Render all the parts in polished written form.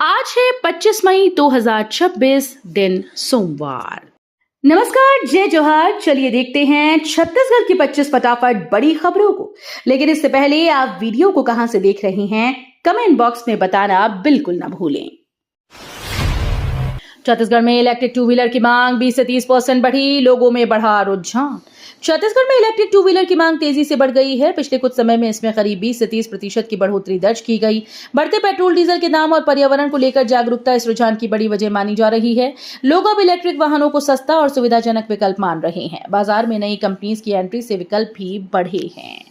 आज है 25 मई 2026 दिन सोमवार। नमस्कार, जय जोहार। चलिए देखते हैं छत्तीसगढ़ की 25 फटाफट बड़ी खबरों को। लेकिन इससे पहले आप वीडियो को कहां से देख रहे हैं, कमेंट बॉक्स में बताना बिल्कुल ना भूलें। छत्तीसगढ़ में इलेक्ट्रिक टू व्हीलर की मांग 20 से 30% बढ़ी, लोगों में बढ़ा रुझान। छत्तीसगढ़ में इलेक्ट्रिक टू व्हीलर की मांग तेजी से बढ़ गई है। पिछले कुछ समय में इसमें करीब 20 से 30% की बढ़ोतरी दर्ज की गई। बढ़ते पेट्रोल डीजल के दाम और पर्यावरण को लेकर जागरूकता इस रुझान की बड़ी वजह मानी जा रही है। लोग अब इलेक्ट्रिक वाहनों को सस्ता और सुविधाजनक विकल्प मान रहे हैं। बाजार में नई कंपनीज की एंट्री से विकल्प भी बढ़े हैं।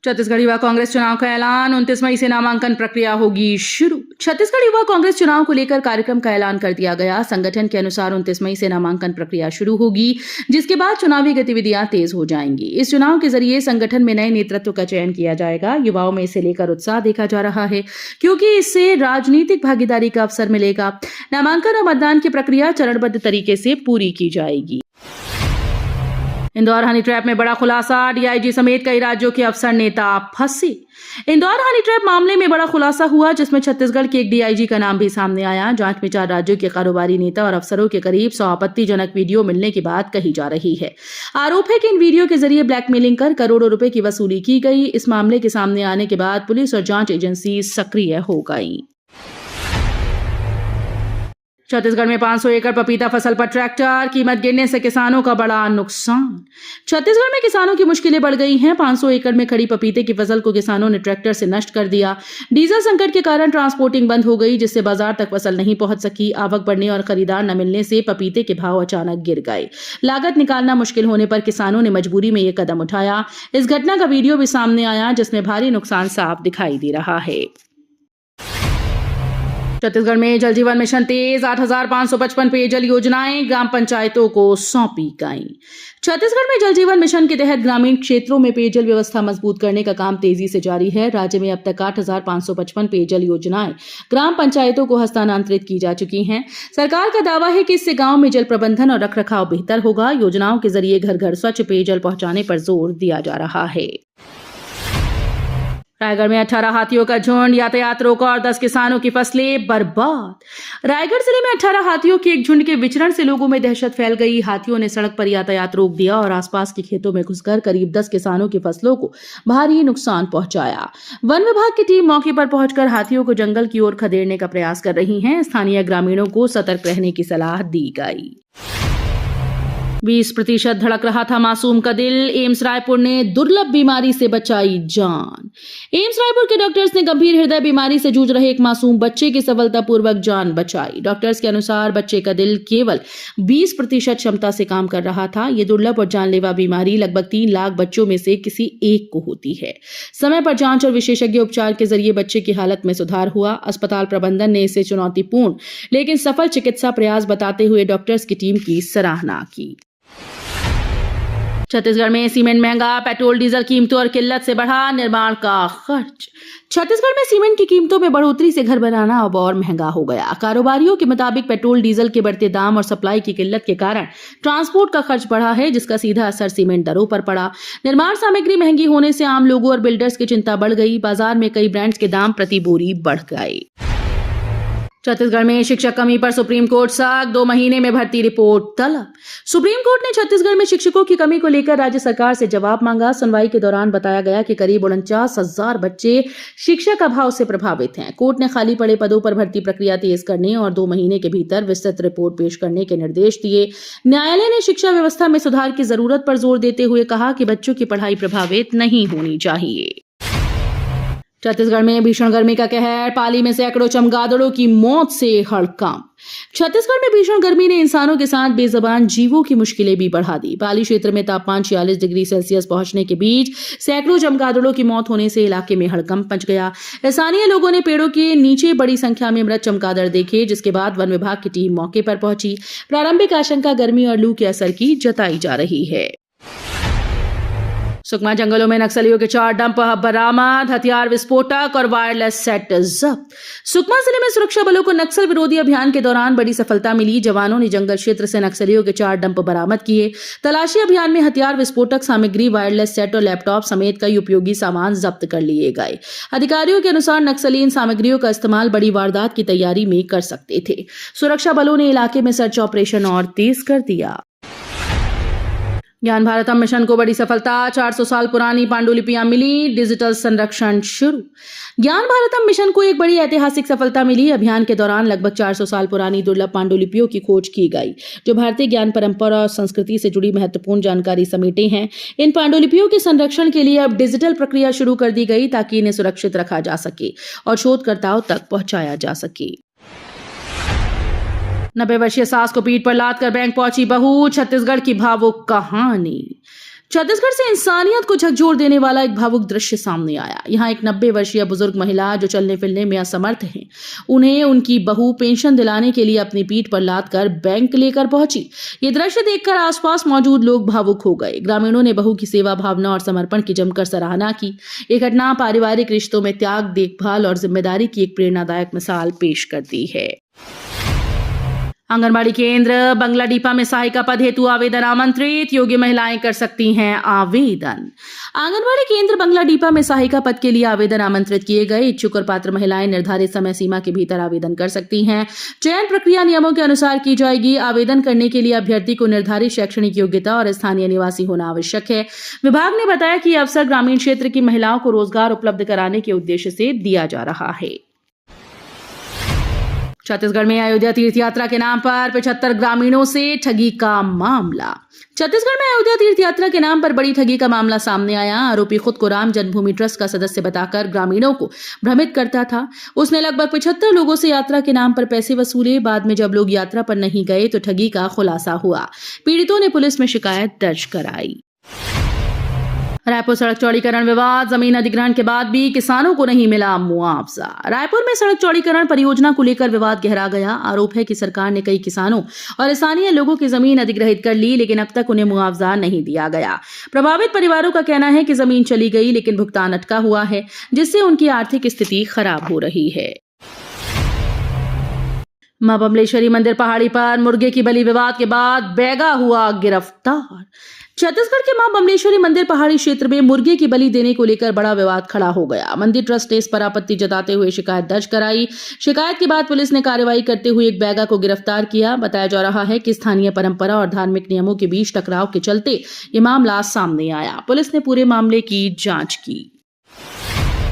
छत्तीसगढ़ युवा कांग्रेस चुनाव का ऐलान, 29 मई से नामांकन प्रक्रिया होगी शुरू। छत्तीसगढ़ युवा कांग्रेस चुनाव को लेकर कार्यक्रम का ऐलान कर दिया गया। संगठन के अनुसार 29 मई से नामांकन प्रक्रिया शुरू होगी, जिसके बाद चुनावी गतिविधियां तेज हो जाएंगी। इस चुनाव के जरिए संगठन में नए नेतृत्व का चयन किया जाएगा। युवाओं में इसे लेकर उत्साह देखा जा रहा है, क्योंकि इससे राजनीतिक भागीदारी का अवसर मिलेगा। नामांकन और मतदान की प्रक्रिया चरणबद्ध तरीके से पूरी की जाएगी। इंदौर हनी ट्रैप में बड़ा खुलासा, डीआईजी समेत कई राज्यों के अफसर नेता फंसे। इंदौर हनी ट्रैप मामले में बड़ा खुलासा हुआ, जिसमें छत्तीसगढ़ के एक डीआईजी का नाम भी सामने आया। जांच में 4 राज्यों के कारोबारी नेता और अफसरों के करीब 100 आपत्तिजनक वीडियो मिलने की बात कही जा रही है। आरोप है कि इन वीडियो के जरिए ब्लैकमेलिंग कर करोड़ों रुपए की वसूली की गई। इस मामले के सामने आने के बाद पुलिस और जांच एजेंसी सक्रिय हो गई। छत्तीसगढ़ में 500 एकड़ पपीता फसल पर ट्रैक्टर, कीमत गिरने से किसानों का बड़ा नुकसान। छत्तीसगढ़ में किसानों की मुश्किलें बढ़ गई हैं। 500 एकड़ में खड़ी पपीते की फसल को किसानों ने ट्रैक्टर से नष्ट कर दिया। डीजल संकट के कारण ट्रांसपोर्टिंग बंद हो गई, जिससे बाजार तक फसल नहीं पहुंच सकी। आवक बढ़ने और खरीदार न मिलने से पपीते के भाव अचानक गिर गए। लागत निकालना मुश्किल होने पर किसानों ने मजबूरी में यह कदम उठाया। इस घटना का वीडियो भी सामने आया, जिसमें भारी नुकसान साफ दिखाई दे रहा है। छत्तीसगढ़ में जल जीवन मिशन तेज, 8,555 पेयजल योजनाएं ग्राम पंचायतों को सौंपी गई। छत्तीसगढ़ में जल जीवन मिशन के तहत ग्रामीण क्षेत्रों में पेयजल व्यवस्था मजबूत करने का काम तेजी से जारी है। राज्य में अब तक 8,555 पेयजल योजनाएं ग्राम पंचायतों को हस्तांतरित की जा चुकी हैं। सरकार का दावा है कि इससे गांव में जल प्रबंधन और रखरखाव बेहतर होगा। योजनाओं के जरिए घर घर स्वच्छ पेयजल पहुंचाने पर जोर दिया जा रहा है। रायगढ़ में 18 हाथियों का झुंड, यातायात रोका और 10 किसानों की फसलें बर्बाद। रायगढ़ जिले में 18 हाथियों के एक झुंड के विचरण से लोगों में दहशत फैल गई। हाथियों ने सड़क पर यातायात रोक दिया और आसपास के खेतों में घुसकर करीब 10 किसानों की फसलों को भारी नुकसान पहुंचाया। वन विभाग की टीम मौके पर पहुंचकर हाथियों को जंगल की ओर खदेड़ने का प्रयास कर रही है। स्थानीय ग्रामीणों को सतर्क रहने की सलाह दी गई। 20% धड़क रहा था मासूम का दिल, एम्स रायपुर ने दुर्लभ बीमारी से बचाई जान। एम्स रायपुर के डॉक्टर्स ने गंभीर हृदय बीमारी से जूझ रहे एक मासूम बच्चे की सफलतापूर्वक जान बचाई। डॉक्टर्स के अनुसार बच्चे का दिल केवल 20% क्षमता से काम कर रहा था। ये दुर्लभ और जानलेवा बीमारी लगभग 3 लाख बच्चों में से किसी एक को होती है। समय पर जांच और विशेषज्ञ उपचार के जरिए बच्चे की हालत में सुधार हुआ। अस्पताल प्रबंधन ने इसे चुनौतीपूर्ण लेकिन सफल चिकित्सा प्रयास बताते हुए डॉक्टर्स की टीम की सराहना की। छत्तीसगढ़ में सीमेंट महंगा, पेट्रोल डीजल कीमतों और किल्लत से बढ़ा निर्माण का खर्च। छत्तीसगढ़ में सीमेंट की कीमतों में बढ़ोतरी से घर बनाना अब और महंगा हो गया। कारोबारियों के मुताबिक पेट्रोल डीजल के बढ़ते दाम और सप्लाई की किल्लत के कारण ट्रांसपोर्ट का खर्च बढ़ा है, जिसका सीधा असर सीमेंट दरों पर पड़ा। निर्माण सामग्री महंगी होने से आम लोगों और बिल्डर्स की चिंता बढ़ गई। बाजार में कई ब्रांड्स के दाम प्रति बोरी बढ़ गए। छत्तीसगढ़ में शिक्षक कमी पर सुप्रीम कोर्ट सख्त, 2 महीने में भर्ती रिपोर्ट तलब। सुप्रीम कोर्ट ने छत्तीसगढ़ में शिक्षकों की कमी को लेकर राज्य सरकार से जवाब मांगा। सुनवाई के दौरान बताया गया कि करीब 49,000 बच्चे शिक्षक अभाव से प्रभावित हैं। कोर्ट ने खाली पड़े पदों पर भर्ती प्रक्रिया तेज करने और 2 महीने के भीतर विस्तृत रिपोर्ट पेश करने के निर्देश दिए। न्यायालय ने शिक्षा व्यवस्था में सुधार की जरूरत पर जोर देते हुए कहा कि बच्चों की पढ़ाई प्रभावित नहीं होनी चाहिए। छत्तीसगढ़ में भीषण गर्मी का कहर, पाली में सैकड़ों चमगादड़ों की मौत से हड़कंप। छत्तीसगढ़ में भीषण गर्मी ने इंसानों के साथ बेजुबान जीवों की मुश्किलें भी बढ़ा दी। पाली क्षेत्र में तापमान 46 डिग्री सेल्सियस पहुंचने के बीच सैकड़ों चमगादड़ों की मौत होने से इलाके में हड़कंप मच गया। स्थानीय लोगों ने पेड़ों के नीचे बड़ी संख्या में मृत चमगादड़ देखे, जिसके बाद वन विभाग की टीम मौके पर पहुंची। प्रारंभिक आशंका गर्मी और लू के असर की जताई जा रही है। सुकमा जंगलों में नक्सलियों के 4 डंप बरामद, हथियार विस्फोटक और वायरलेस सेट जब्त। सुकमा जिले में सुरक्षा बलों को नक्सल विरोधी अभियान के दौरान बड़ी सफलता मिली। जवानों ने जंगल क्षेत्र से नक्सलियों के 4 डंप बरामद किए। तलाशी अभियान में हथियार विस्फोटक सामग्री, वायरलेस सेट और लैपटॉप समेत कई उपयोगी सामान जब्त कर लिए गए। अधिकारियों के अनुसार नक्सली इन सामग्रियों का इस्तेमाल बड़ी वारदात की तैयारी में कर सकते थे। सुरक्षा बलों ने इलाके में सर्च ऑपरेशन और तेज कर दिया। ज्ञान भारतम मिशन को बड़ी सफलता, 400 साल पुरानी पांडुलिपियां मिली, डिजिटल संरक्षण शुरू। ज्ञान भारतम मिशन को एक बड़ी ऐतिहासिक सफलता मिली। अभियान के दौरान लगभग 400 साल पुरानी दुर्लभ पांडुलिपियों की खोज की गई, जो भारतीय ज्ञान परंपरा और संस्कृति से जुड़ी महत्वपूर्ण जानकारी समेटे हैं। इन पांडुलिपियों के संरक्षण के लिए अब डिजिटल प्रक्रिया शुरू कर दी गई, ताकि इन्हें सुरक्षित रखा जा सके और शोधकर्ताओं तक पहुंचाया जा सके। 90 वर्षीय सास को पीठ पर लाद कर बैंक पहुंची बहू, छत्तीसगढ़ की भावुक कहानी। छत्तीसगढ़ से इंसानियत को झकझोर देने वाला एक भावुक दृश्य सामने आया। यहाँ एक 90 वर्षीय बुजुर्ग महिला जो चलने फिरने में असमर्थ हैं, उन्हें उनकी बहू पेंशन दिलाने के लिए अपनी पीठ पर लाद कर बैंक लेकर पहुंची। ये दृश्य देखकर आसपास मौजूद लोग भावुक हो गए। ग्रामीणों ने बहू की सेवा भावना और समर्पण की जमकर सराहना की। ये घटना पारिवारिक रिश्तों में त्याग, देखभाल और जिम्मेदारी की एक प्रेरणादायक मिसाल पेश करती है। आंगनबाड़ी केंद्र बंगलाडीपा में सहायिका पद हेतु आवेदन आमंत्रित, योग्य महिलाएं कर सकती हैं आवेदन। आंगनबाड़ी केंद्र बंगलाडीपा में सहायिका पद के लिए आवेदन आमंत्रित किए गए। इच्छुक और पात्र महिलाएं निर्धारित समय सीमा के भीतर आवेदन कर सकती हैं। चयन प्रक्रिया नियमों के अनुसार की जाएगी। आवेदन करने के लिए अभ्यर्थी को निर्धारित शैक्षणिक योग्यता और स्थानीय निवासी होना आवश्यक है। विभाग ने बताया कि यह अवसर ग्रामीण क्षेत्र की महिलाओं को रोजगार उपलब्ध कराने के उद्देश्य से दिया जा रहा है। छत्तीसगढ़ में अयोध्या तीर्थ यात्रा के नाम पर 75 ग्रामीणों से ठगी का मामला। छत्तीसगढ़ में अयोध्या तीर्थ यात्रा के नाम पर बड़ी ठगी का मामला सामने आया। आरोपी खुद को राम जन्मभूमि ट्रस्ट का सदस्य बताकर ग्रामीणों को भ्रमित करता था। उसने लगभग 75 लोगों से यात्रा के नाम पर पैसे वसूले। बाद में जब लोग यात्रा पर नहीं गए तो ठगी का खुलासा हुआ। पीड़ितों ने पुलिस में शिकायत दर्ज कराई। रायपुर सड़क चौड़ीकरण विवाद, जमीन अधिग्रहण के बाद भी किसानों को नहीं मिला मुआवजा। रायपुर में सड़क चौड़ीकरण परियोजना को लेकर विवाद गहरा गया। आरोप है कि सरकार ने कई किसानों और स्थानीय लोगों की जमीन अधिग्रहित कर ली, लेकिन अब तक उन्हें मुआवजा नहीं दिया गया। प्रभावित परिवारों का कहना है कि जमीन चली गई, लेकिन भुगतान अटका हुआ है, जिससे उनकी आर्थिक स्थिति खराब हो रही है। मां बमलेश्वरी मंदिर पहाड़ी पर मुर्गे की बलि विवाद के बाद बैगा हुआ गिरफ्तार। छत्तीसगढ़ के मां बमलेश्वरी मंदिर पहाड़ी क्षेत्र में मुर्गे की बलि देने को लेकर बड़ा विवाद खड़ा हो गया। मंदिर ट्रस्ट ने इस पर आपत्ति जताते हुए शिकायत दर्ज कराई। शिकायत के बाद पुलिस ने कार्रवाई करते हुए एक बैगा को गिरफ्तार किया। बताया जा रहा है कि स्थानीय परंपरा और धार्मिक नियमों के बीच टकराव के चलते ये मामला सामने आया। पुलिस ने पूरे मामले की जांच की।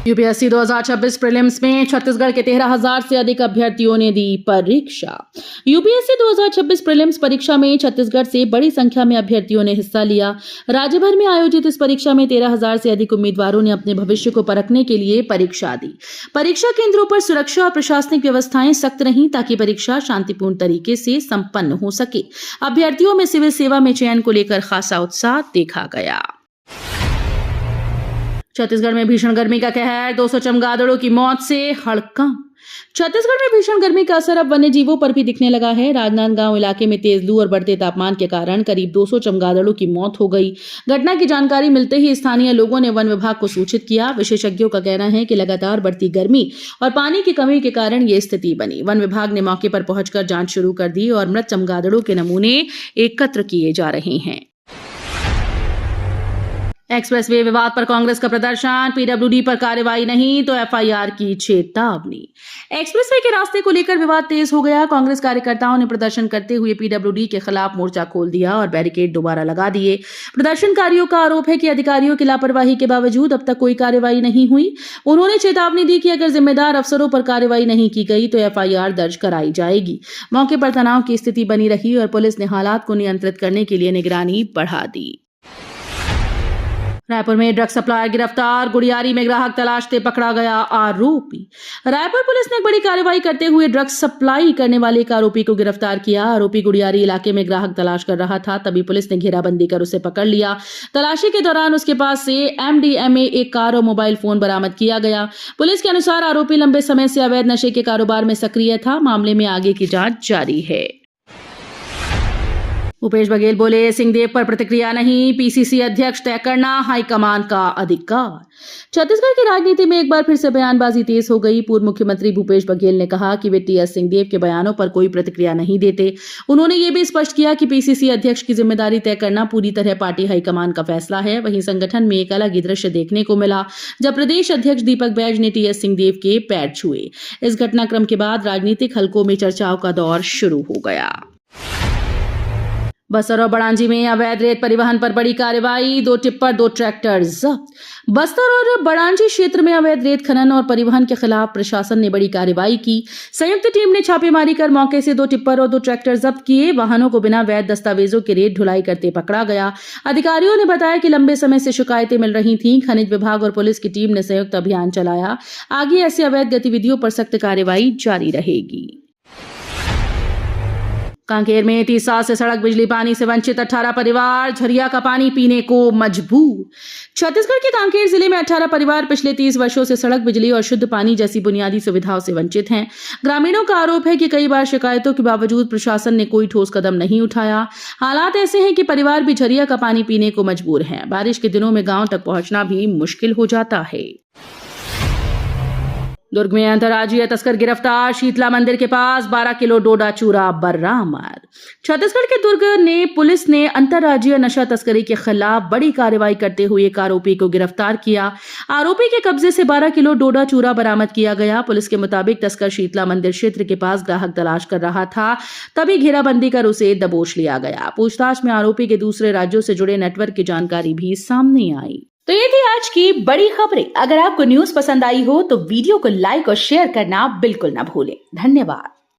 यूपीएससी 2026 प्रीलिम्स में छत्तीसगढ़ के 13,000 से अधिक अभ्यर्थियों ने दी परीक्षा। यूपीएससी 2026 प्रीलिम्स परीक्षा में छत्तीसगढ़ से बड़ी संख्या में अभ्यर्थियों ने हिस्सा लिया। राज्य भर में आयोजित इस परीक्षा में 13,000 से अधिक उम्मीदवारों ने अपने भविष्य को परखने के लिए परीक्षा दी। परीक्षा केंद्रों पर सुरक्षा और प्रशासनिक व्यवस्थाएं सख्त रहीं, ताकि परीक्षा शांतिपूर्ण तरीके से संपन्न हो सके। अभ्यर्थियों में सिविल सेवा में चयन को लेकर खासा उत्साह देखा गया। छत्तीसगढ़ में भीषण गर्मी का कहर, 200 चमगादड़ों की मौत से हड़कंप। छत्तीसगढ़ में भीषण गर्मी का असर अब वन्य जीवों पर भी दिखने लगा है। राजनांदगांव इलाके में तेज लू और बढ़ते तापमान के कारण करीब 200 चमगादड़ों की मौत हो गई। घटना की जानकारी मिलते ही स्थानीय लोगों ने वन विभाग को सूचित किया। विशेषज्ञों का कहना है कि लगातार बढ़ती गर्मी और पानी की कमी के कारण ये स्थिति बनी। वन विभाग ने मौके पर पहुंचकर जांच शुरू कर दी और मृत चमगादड़ों के नमूने एकत्र किए जा रहे हैं। एक्सप्रेसवे विवाद पर कांग्रेस का प्रदर्शन, पीडब्ल्यूडी पर कार्रवाई नहीं तो एफआईआर की चेतावनी। एक्सप्रेसवे के रास्ते को लेकर विवाद तेज हो गया। कांग्रेस कार्यकर्ताओं ने प्रदर्शन करते हुए पीडब्ल्यूडी के खिलाफ मोर्चा खोल दिया और बैरिकेड दोबारा लगा दिए। प्रदर्शनकारियों का आरोप है कि अधिकारियों की लापरवाही के बावजूद अब तक कोई कार्रवाई नहीं हुई। उन्होंने चेतावनी दी कि अगर जिम्मेदार अफसरों पर कार्रवाई नहीं की गई तो एफआईआर दर्ज कराई जाएगी। मौके पर तनाव की स्थिति बनी रही और पुलिस ने हालात को नियंत्रित करने के लिए निगरानी बढ़ा दी। रायपुर में ड्रग सप्लायर गिरफ्तार, गुड़ियारी में ग्राहक तलाशते पकड़ा गया आरोपी। रायपुर पुलिस ने एक बड़ी कार्रवाई करते हुए ड्रग सप्लाई करने वाले एक आरोपी को गिरफ्तार किया। आरोपी गुड़ियारी इलाके में ग्राहक तलाश कर रहा था, तभी पुलिस ने घेराबंदी कर उसे पकड़ लिया। तलाशी के दौरान उसके पास से एमडीएमए, एक कार और मोबाइल फोन बरामद किया गया। पुलिस के अनुसार आरोपी लंबे समय से अवैध नशे के कारोबार में सक्रिय था। मामले में आगे की जांच जारी है। भूपेश बघेल बोले, सिंहदेव पर प्रतिक्रिया नहीं, पीसीसी अध्यक्ष तय करना हाईकमान का अधिकार। छत्तीसगढ़ की राजनीति में एक बार फिर से बयानबाजी तेज हो गई। पूर्व मुख्यमंत्री भूपेश बघेल ने कहा कि वे टीएस सिंहदेव के बयानों पर कोई प्रतिक्रिया नहीं देते। उन्होंने ये भी स्पष्ट किया कि पीसीसी अध्यक्ष की जिम्मेदारी तय करना पूरी तरह पार्टी हाईकमान का फैसला है। वहीं संगठन में एक अलग ही दृश्य देखने को मिला जब प्रदेश अध्यक्ष दीपक बैज ने टीएस सिंहदेव के पैर छुए। इस घटनाक्रम के बाद राजनीतिक हलकों में चर्चाओं का दौर शुरू हो गया। बस्तर और बड़ांजी में अवैध रेत परिवहन पर बड़ी कार्रवाई, 2 टिप्पर 2 ट्रैक्टर जब्त। बस्तर और बड़ांजी क्षेत्र में अवैध रेत खनन और परिवहन के खिलाफ प्रशासन ने बड़ी कार्रवाई की। संयुक्त टीम ने छापेमारी कर मौके से 2 टिप्पर और 2 ट्रैक्टर जब्त किए। वाहनों को बिना वैध दस्तावेजों के रेत ढुलाई करते पकड़ा गया। अधिकारियों ने बताया कि लंबे समय से शिकायतें मिल रही थीं। खनिज विभाग और पुलिस की टीम ने संयुक्त अभियान चलाया। आगे ऐसी अवैध गतिविधियों पर सख्त कार्रवाई जारी रहेगी। कांकेर में 30 साल से सड़क बिजली पानी से वंचित 18 परिवार झरिया का पानी पीने को मजबूर। छत्तीसगढ़ के कांकेर जिले में 18 परिवार पिछले 30 वर्षों से सड़क, बिजली और शुद्ध पानी जैसी बुनियादी सुविधाओं से वंचित हैं। ग्रामीणों का आरोप है कि कई बार शिकायतों के बावजूद प्रशासन ने कोई ठोस कदम नहीं उठाया। हालात ऐसे हैं कि परिवार भी झरिया का पानी पीने को मजबूर हैं। बारिश के दिनों में गांव तक पहुंचना भी मुश्किल हो जाता है। दुर्ग में अंतर्राज्यीय तस्कर गिरफ्तार, शीतला मंदिर के पास 12 किलो डोडा चूरा बरामद। छत्तीसगढ़ के दुर्ग ने पुलिस ने अंतर्राज्यीय नशा तस्करी के खिलाफ बड़ी कार्रवाई करते हुए एक आरोपी को गिरफ्तार किया। आरोपी के कब्जे से 12 किलो डोडा चूरा बरामद किया गया। पुलिस के मुताबिक तस्कर शीतला मंदिर क्षेत्र के पास ग्राहक तलाश कर रहा था, तभी घेराबंदी कर उसे दबोच लिया गया। पूछताछ में आरोपी के दूसरे राज्यों से जुड़े नेटवर्क की जानकारी भी सामने आई। तो ये थी आज की बड़ी खबरें। अगर आपको न्यूज पसंद आई हो तो वीडियो को लाइक और शेयर करना बिल्कुल ना भूलें। धन्यवाद।